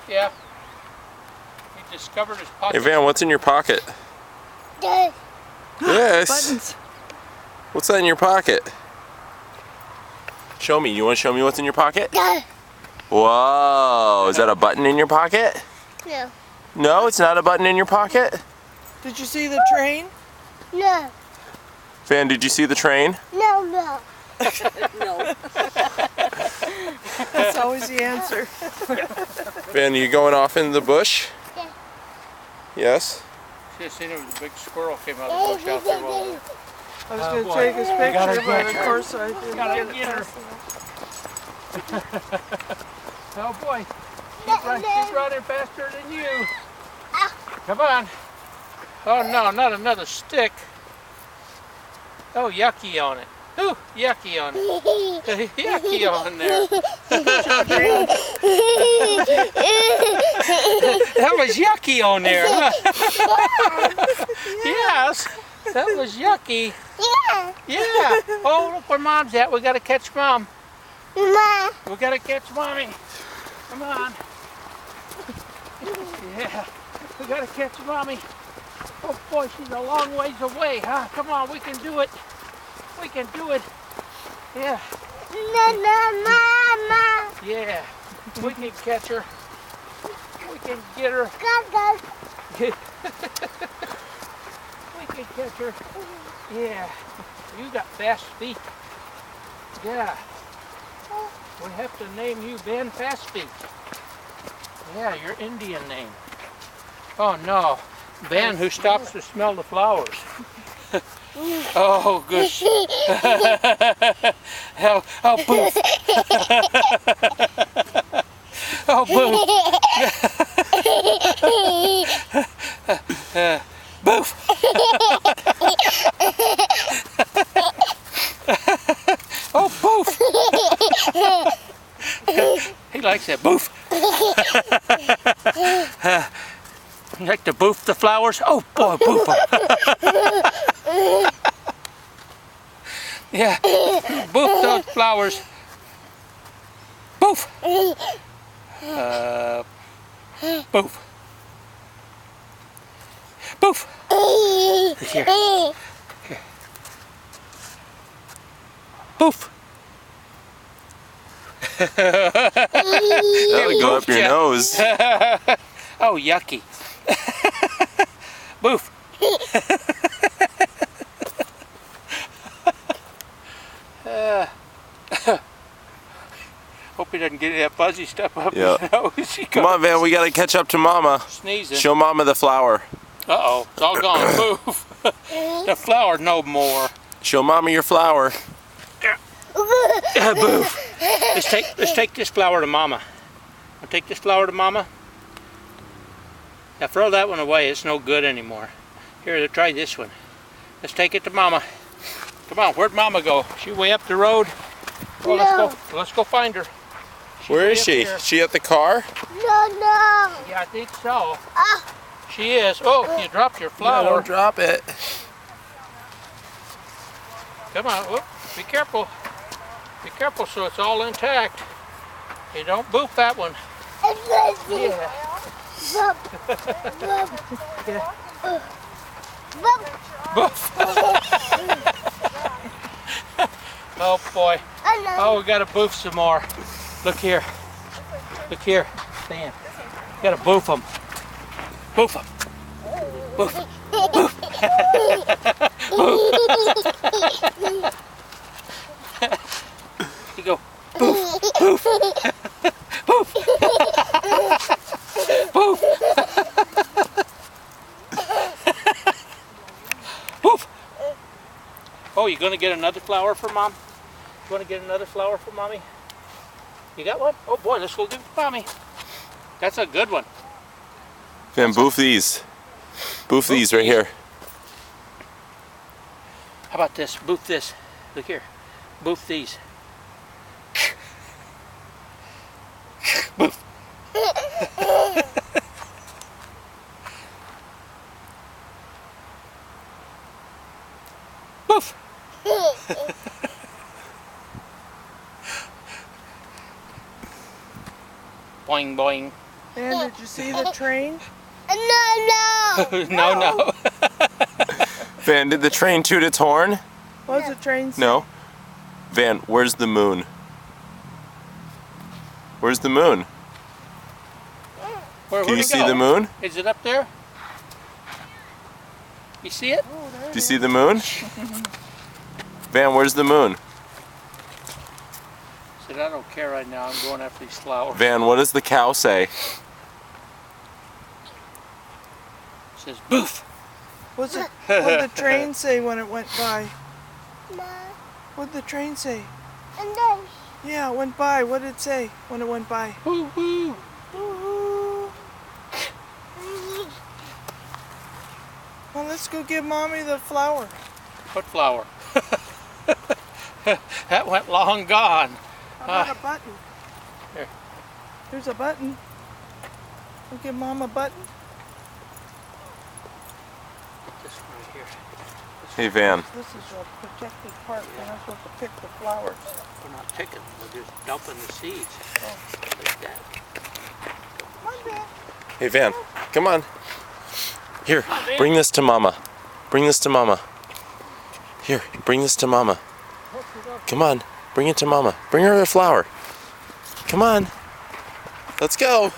Yeah. He discovered his pocket. Hey Van, what's in your pocket? Yes. Buttons. What's that in your pocket? Show me. You want to show me what's in your pocket? Whoa. Is that a button in your pocket? No. No, it's not a button in your pocket? Did you see the train? No. Van, did you see the train? No, no. No. That's always the answer. Van, are you going off into the bush? Yeah. Yes? Should have seen there was a big squirrel came out of the bush out there. Well, I was going to boy. take his picture, gotta but get of her. course I didn't Gotta get get her. it fast enough. oh boy. She's running faster than you. Come on. Oh no, not another stick. Oh, yucky on it. Ooh, yucky on it. Yucky on there. That was yucky on there. Huh? Yes, that was yucky. Yeah. Yeah. Oh, look where Mom's at. We gotta catch Mom. Mama. We gotta catch Mommy. Come on. Yeah. We gotta catch Mommy. Oh boy, she's a long ways away, huh? Come on, we can do it. We can do it. Yeah. Mama. Yeah. We can catch her. We can get her. We can catch her. Yeah. You got fast feet. Yeah. We have to name you Ben Fast Feet. Yeah, your Indian name. Oh no. Ben who stops to smell the flowers. Oh, gosh. Oh, boof. Oh, boof. Boof. Oh, boof. He likes that boof. You like to boof the flowers? Oh boy, boof them. Yeah, boof those flowers. Boof. Boof. Boof. Here. Here. Boof. That'll go up your nose. Oh, yucky. Boof. Hope he doesn't get that fuzzy stuff up his nose. Come on, Van, we gotta catch up to Mama. Sneezing. Show Mama the flower. Uh-oh, it's all gone. Boof. The flower no more. Show Mama your flower. Boof. Let's take this flower to Mama. I'll take this flower to Mama. Now throw that one away, it's no good anymore. Here, try this one. Let's take it to Mama. Come on, where'd Mama go? She way up the road? Well, let's go find her. Where is she? Is she at the car? No. Yeah, I think so. She is. Oh, you dropped your flower. No, don't drop it. Come on, whoop, be careful. Be careful so it's all intact. You don't boof that one. Yeah. Boof. Oh boy. Oh, we gotta boof some more. Look here. Look here. Stan. Gotta boof them. Boof them. Boof. Boof. Boof. You go. Boof. Boof. Boof. Boof. Boof. Oh, you gonna get another flower for Mom? You wanna get another flower for Mommy? You got one? Oh boy, let's go give it to Mommy. That's a good one. Van, boof these. Boof these right here. How about this? Boof this. Look here. Boof these. Boof. Boof. Boing, boing. And did you see the train? No. No. Van, did the train toot its horn? What does the train say? No. Van, where's the moon? Where's the moon? Where'd Can you it see go? the moon? Is it up there? You see it? Oh, there Do it you is. see the moon? Van, where's the moon? Said I don't care right now. I'm going after these flowers. Van, what does the cow say? Says boof. What did the train say when it went by? Ma. What did the train say? And then. Yeah, it went by. What did it say when it went by? Woo woo. Woo-hoo. Well, let's go give Mommy the flower. What flower? That went long gone. How about a button? Here. There's a button. We'll give Mom a button. This one right here. Hey, Van. This is a protected part. We're not supposed to pick the flowers. We're not picking. We're just dumping the seeds. Like that. Come on, Van. Hey, Van. Come on. Here, bring this to Mama. Bring this to Mama. Here, bring this to Mama. Come on, bring it to Mama. Bring her the flower. Come on. Let's go.